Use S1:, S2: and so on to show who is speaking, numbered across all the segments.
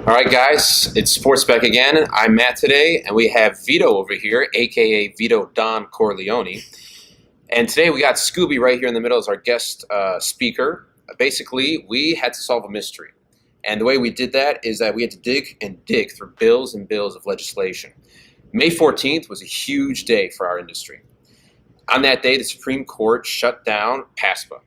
S1: All right, guys, it's Sports Back again. I'm Matt today, and we have Vito over here, aka Vito Don Corleone. And today we got Scooby right here in the middle as our guest speaker. Basically, we had to solve a mystery. And the way we did that is that we had to dig and dig through bills and bills of legislation. May 14th was a huge day for our industry. On that day, the Supreme Court shut down PASPA.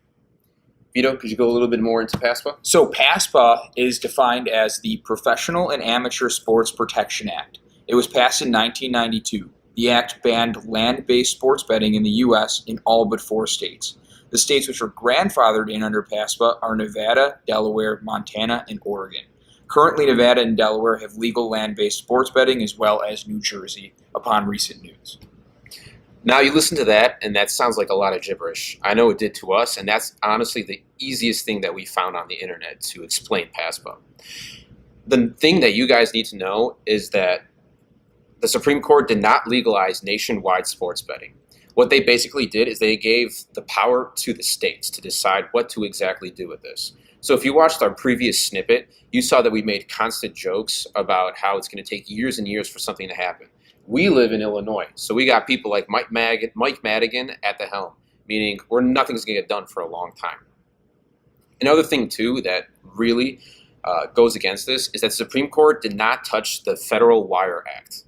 S1: Vito, could you go a little bit more into PASPA?
S2: So PASPA is defined as the Professional and Amateur Sports Protection Act. It was passed in 1992. The act banned land-based sports betting in the U.S. in all but 4 states. The states which were grandfathered in under PASPA are Nevada, Delaware, Montana, and Oregon. Currently, Nevada and Delaware have legal land-based sports betting, as well as New Jersey, upon recent news.
S1: Now you listen to that, and that sounds like a lot of gibberish. I know it did to us, and that's honestly the easiest thing that we found on the internet to explain PASPA. The thing that you guys need to know is that the Supreme Court did not legalize nationwide sports betting. What they basically did is they gave the power to the states to decide what to exactly do with this. So if you watched our previous snippet, you saw that we made constant jokes about how it's going to take years and years for something to happen. We live in Illinois, so we got people like Mike Madigan at the helm, meaning nothing's going to get done for a long time. Another thing, too, that really goes against this is that the Supreme Court did not touch the Federal Wire Act.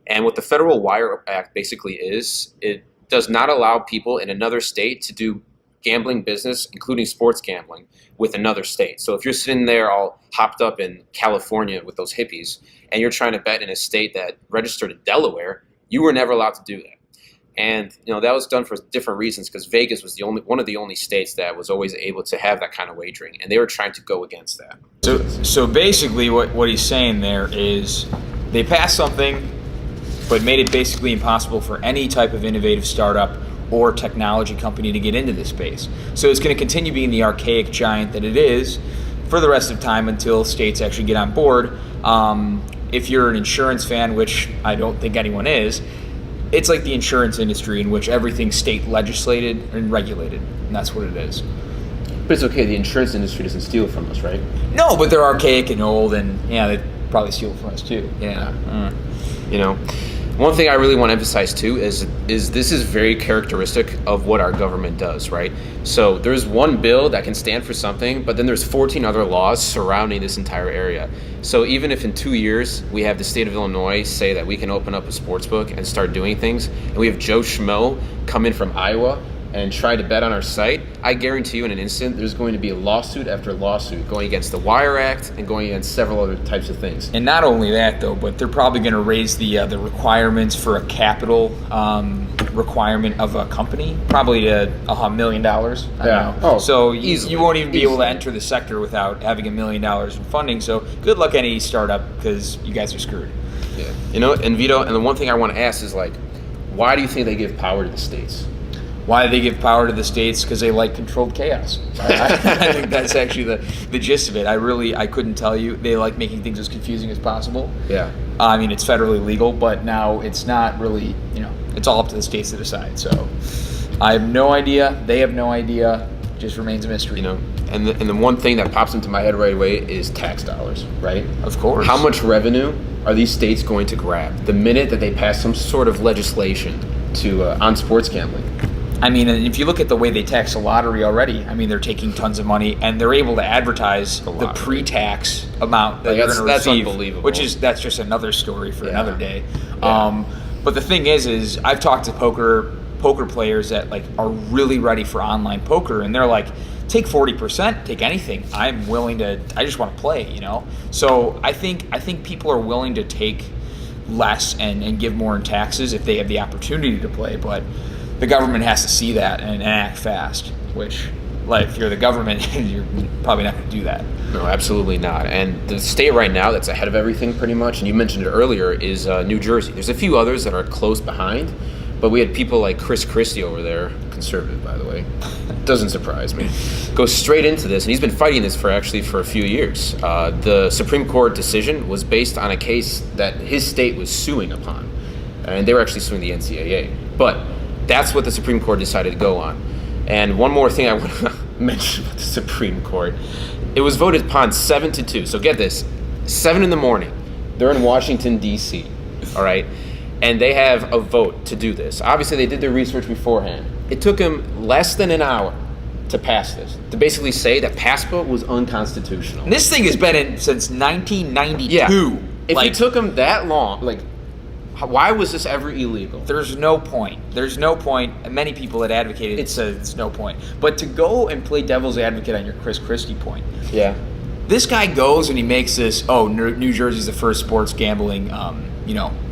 S1: And what the Federal Wire Act basically is, it does not allow people in another state to do gambling business, including sports gambling, with another state. So if you're sitting there all hopped up in California with those hippies, and you're trying to bet in a state that registered in Delaware, you were never allowed to do that. And that was done for different reasons, because Vegas was one of the only states that was always able to have that kind of wagering, and they were trying to go against that.
S2: So basically what he's saying there is they passed something, but made it basically impossible for any type of innovative startup or technology company to get into this space. So it's going to continue being the archaic giant that it is for the rest of time until states actually get on board. If you're an insurance fan, which I don't think anyone is, it's like the insurance industry in which everything's state legislated and regulated, and that's what it is.
S1: But it's okay, the insurance industry doesn't steal from us, right?
S2: No, but they're archaic and old, and they probably steal from us too. Yeah.
S1: One thing I really want to emphasize too is this is very characteristic of what our government does, right? So there's one bill that can stand for something, but then there's 14 other laws surrounding this entire area. So even if in 2 years we have the state of Illinois say that we can open up a sports book and start doing things, and we have Joe Schmo come in from Iowa and try to bet on our site, I guarantee you in an instant there's going to be a lawsuit after lawsuit going against the Wire Act and going against several other types of things.
S2: And not only that, though, but they're probably going to raise the requirements for a capital requirement of a company, probably to $1 million. I don't know.
S1: Oh,
S2: so you won't even be able to enter the sector without having $1 million in funding. So good luck any startup, because you guys are screwed.
S1: Yeah. And Vito, and the one thing I want to ask is, why do you think they give power to the states?
S2: Why do they give power to the states? Because they like controlled chaos. I think that's actually the gist of it. I couldn't tell you. They like making things as confusing as possible.
S1: Yeah.
S2: I mean, it's federally legal, but now it's not really, it's all up to the states to decide. So I have no idea. They have no idea. It just remains a mystery.
S1: And the one thing that pops into my head right away is tax dollars, right?
S2: Of course.
S1: How much revenue are these states going to grab the minute that they pass some sort of legislation on sports gambling?
S2: I mean, and if you look at the way they tax the lottery already, I mean, they're taking tons of money, and they're able to advertise the pre-tax amount that you're going to receive. That's
S1: unbelievable.
S2: That's just another story for another day.
S1: Yeah.
S2: But the thing is I've talked to poker players that are really ready for online poker, and they're like, take 40%, take anything. I'm willing to. I just want to play, So I think people are willing to take less and give more in taxes if they have the opportunity to play, but the government has to see that and act fast, which, if you're the government, you're probably not going to do that.
S1: No, absolutely not. And the state right now that's ahead of everything pretty much, and you mentioned it earlier, is New Jersey. There's a few others that are close behind, but we had people like Chris Christie over there, conservative, by the way. Doesn't surprise me. Goes straight into this, and he's been fighting this for a few years. The Supreme Court decision was based on a case that his state was suing upon, and they were actually suing the NCAA. But that's what the Supreme Court decided to go on. And one more thing I want to mention about the Supreme Court. It was voted upon 7-2. So get this, 7 in the morning. They're in Washington, D.C., all right? And they have a vote to do this. Obviously, they did their research beforehand. It took them less than an hour to pass this, to basically say that PASPA was unconstitutional.
S2: And this thing has been in since 1992.
S1: Yeah. If it took them that long, why was this ever illegal?
S2: There's no point. There's no point. Many people that advocated it said it's no point. But to go and play devil's advocate on your Chris Christie point.
S1: Yeah.
S2: This guy goes and he makes this, New Jersey's the first sports gambling,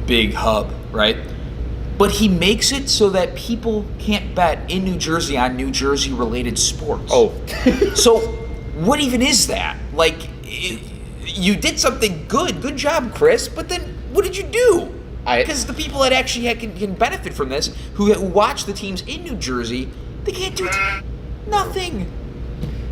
S2: big hub, right? But he makes it so that people can't bet in New Jersey on New Jersey-related sports.
S1: Oh.
S2: So what even is that? You did something good. Good job, Chris. But then what did you do? Because the people that actually can benefit from this, who watch the teams in New Jersey, they can't do nothing.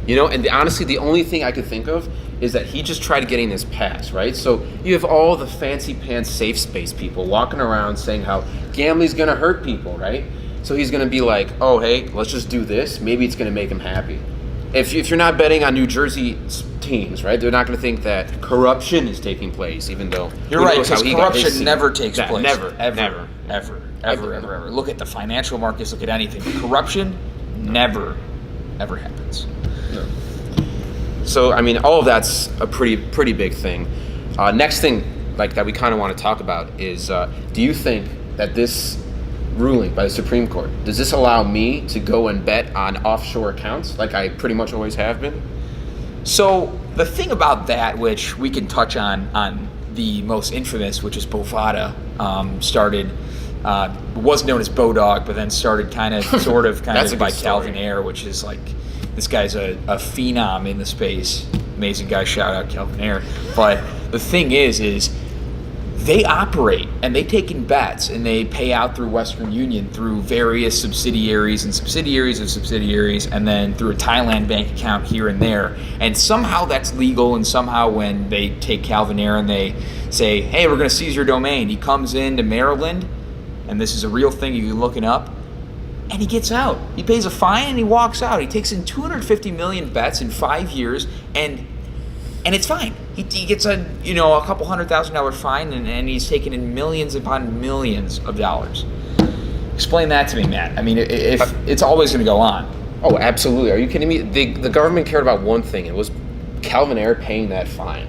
S1: And honestly, the only thing I could think of is that he just tried getting this passed, right? So you have all the fancy pants safe space people walking around saying how gambling's going to hurt people, right? So he's going to be like, oh, hey, let's just do this. Maybe it's going to make him happy. If you're not betting on New Jersey teams, right, they're not going to think that corruption is taking place, even though...
S2: You're right, because corruption never takes place.
S1: Never.
S2: Look at the financial markets, look at anything. Corruption never, ever happens.
S1: No. So, all of that's a pretty big thing. Next thing that we kind of want to talk about is, do you think that this ruling by the Supreme Court, does this allow me to go and bet on offshore accounts like I pretty much always have been?
S2: So the thing about that, which we can touch on the most infamous, which is Bovada, was known as Bodog, but then started kind of by Calvin Ayre, which is this guy's a phenom in the space. Amazing guy, shout out Calvin Ayre. But the thing is they operate and they take in bets and they pay out through Western Union through various subsidiaries and subsidiaries of subsidiaries, and then through a Thailand bank account here and there. And somehow that's legal, and somehow when they take Calvin Ayre and they say, hey, we're going to seize your domain, he comes into Maryland, and this is a real thing, you can look it up, and he gets out. He pays a fine and he walks out. He takes in 250 million bets in 5 years, and it's fine. He gets a couple $100,000 fine, and he's taken in millions upon millions of dollars. Explain that to me, Matt. If it's always going to go on.
S1: Oh, absolutely. Are you kidding me? The government cared about one thing. It was Calvin Ayre paying that fine.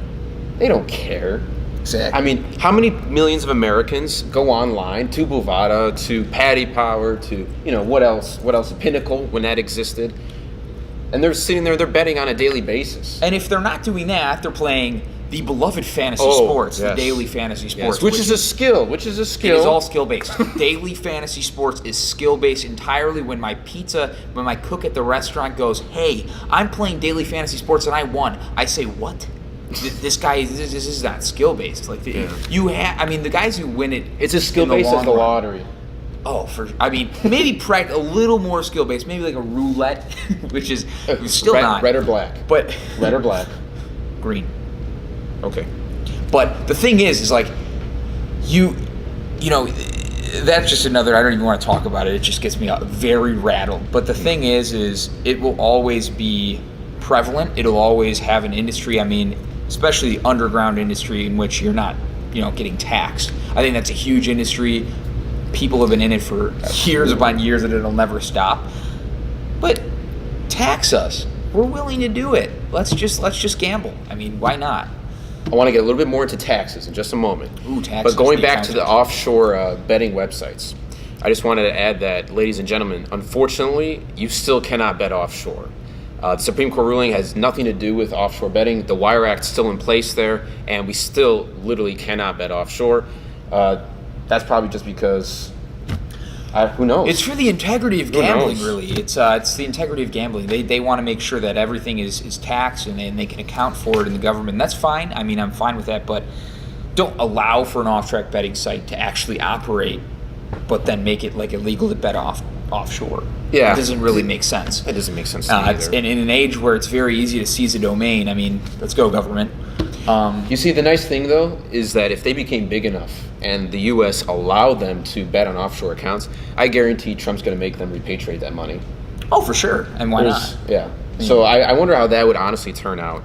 S1: They don't care.
S2: Exactly.
S1: How many millions of Americans go online to Bovada, to Paddy Power, to what else? Pinnacle, when that existed. And they're sitting there, they're betting on a daily basis.
S2: And if they're not doing that, they're playing the beloved fantasy sports,
S1: yes.
S2: The daily fantasy sports.
S1: Yes, which is a skill.
S2: It is all skill-based. Daily fantasy sports is skill-based entirely. When my cook at the restaurant goes, hey, I'm playing daily fantasy sports and I won, I say, what? This guy, this is not skill-based. The guys who win it...
S1: It's as skill-based as the lottery.
S2: Oh, maybe a little more skill-based, maybe like a roulette, which is still not.
S1: Red or black.
S2: But
S1: red or black.
S2: Green.
S1: Okay.
S2: But the thing is that's just another, I don't even want to talk about it. It just gets me very rattled. But the thing is it will always be prevalent. It'll always have an industry, especially the underground industry in which you're not, getting taxed. I think that's a huge industry. People have been in it for years upon years, and it'll never stop. But tax us. We're willing to do it. Let's just gamble. Why not?
S1: I want to get a little bit more into taxes in just a moment.
S2: Ooh, taxes.
S1: But going back to the offshore betting websites, I just wanted to add that, ladies and gentlemen, unfortunately, you still cannot bet offshore. The Supreme Court ruling has nothing to do with offshore betting. The Wire Act is still in place there, and we still literally cannot bet offshore. That's probably just because, who knows?
S2: It's for the integrity of gambling, really. It's the integrity of gambling. They want to make sure that everything is taxed and they can account for it in the government. And that's fine. I'm fine with that, but don't allow for an off-track betting site to actually operate, but then make it illegal to bet offshore.
S1: Yeah.
S2: It doesn't really make sense.
S1: It doesn't make sense to me either.
S2: In an age where it's very easy to seize a domain, let's go, government.
S1: You see, the nice thing, though, is that if they became big enough and the U.S. allowed them to bet on offshore accounts, I guarantee Trump's going to make them repatriate that money.
S2: Oh, for sure. And why not?
S1: Yeah. So I wonder how that would honestly turn out.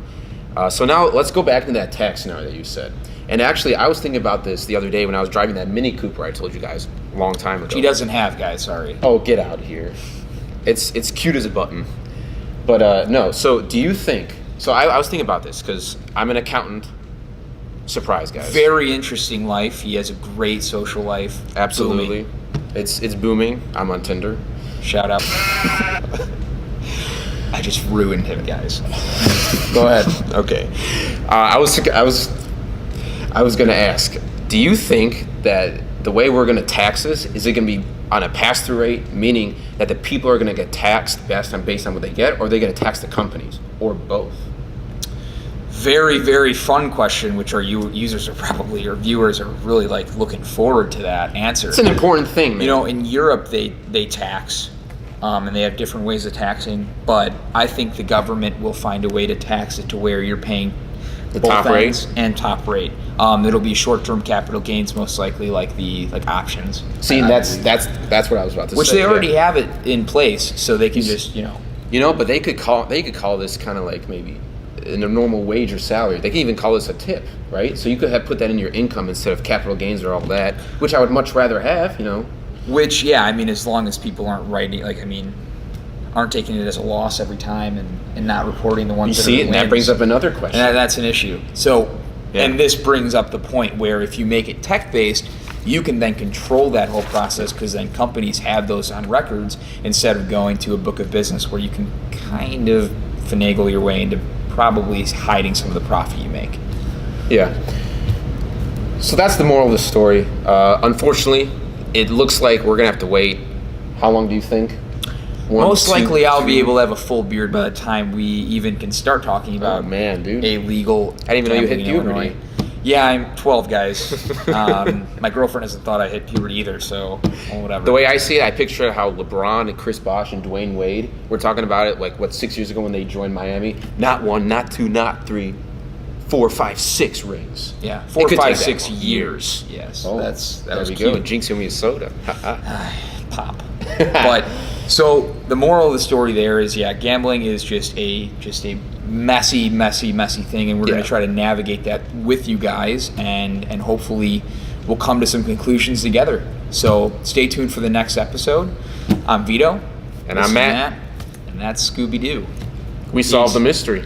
S1: So now let's go back to that tax scenario that you said. And actually, I was thinking about this the other day when I was driving that Mini Cooper I told you guys a long time ago.
S2: He doesn't have, guys, sorry.
S1: Oh, get out of here. It's cute as a button. But no, so do you think, so I was thinking about this because I'm an accountant. Surprise, guys.
S2: Very interesting life. He has a great social life.
S1: Absolutely.
S2: Booming.
S1: It's booming. I'm on Tinder.
S2: Shout out. I just ruined him, guys.
S1: Go ahead. Okay. I was going to ask, do you think that the way we're going to tax this, is it going to be on a pass-through rate, meaning that the people are going to get taxed based on what they get, or are they going to tax the companies, or both?
S2: Very, very fun question, which our users are probably, or viewers are really like looking forward to that answer.
S1: It's an important thing, man.
S2: You know, in Europe, they tax, and they have different ways of taxing, but I think the government will find a way to tax it to where you're paying
S1: the
S2: both
S1: top
S2: ends
S1: rate
S2: and top rate. It'll be short-term capital gains, most likely, like options.
S1: See, that's what I was about to say.
S2: Which they already have it in place, so they can just
S1: but they could call this kind of like maybe in a normal wage or salary. They can even call this a tip, right? So you could have put that in your income instead of capital gains or all that, which I would much rather have,
S2: Which, yeah, I mean, as long as people aren't writing, aren't taking it as a loss every time and not reporting the ones
S1: you
S2: that
S1: see
S2: are
S1: it, and that brings up another question.
S2: And that's an issue. So,
S1: yeah.
S2: And this brings up the point where if you make it tech-based, you can then control that whole process because then companies have those on records instead of going to a book of business where you can kind of finagle your way into probably hiding some of the profit you make.
S1: Yeah. So that's the moral of the story. Unfortunately, it looks like we're going to have to wait. How long do you think?
S2: Most likely I'll be able to have a full beard by the time we even can start talking about
S1: a
S2: legal
S1: I didn't even know you hit puberty.
S2: Yeah, I'm 12, guys. My girlfriend hasn't thought I hit puberty either, so whatever.
S1: The way I see it, I picture how LeBron and Chris Bosh and Dwayne Wade were talking about it, 6 years ago when they joined Miami? Not 1, not 2, not 3, 4, 5, 6 rings.
S2: Yeah, 4, 5, 6 years. Yes,
S1: oh,
S2: that was
S1: we
S2: cute.
S1: go. Jinxing me a soda.
S2: Pop. But so the moral of the story there is, gambling is just a messy thing, and we're going to try to navigate that with you guys, and hopefully we'll come to some conclusions together. So stay tuned for the next episode. I'm Vito.
S1: And I'm Matt.
S2: And that's Scooby-Doo.
S1: We solved the mystery.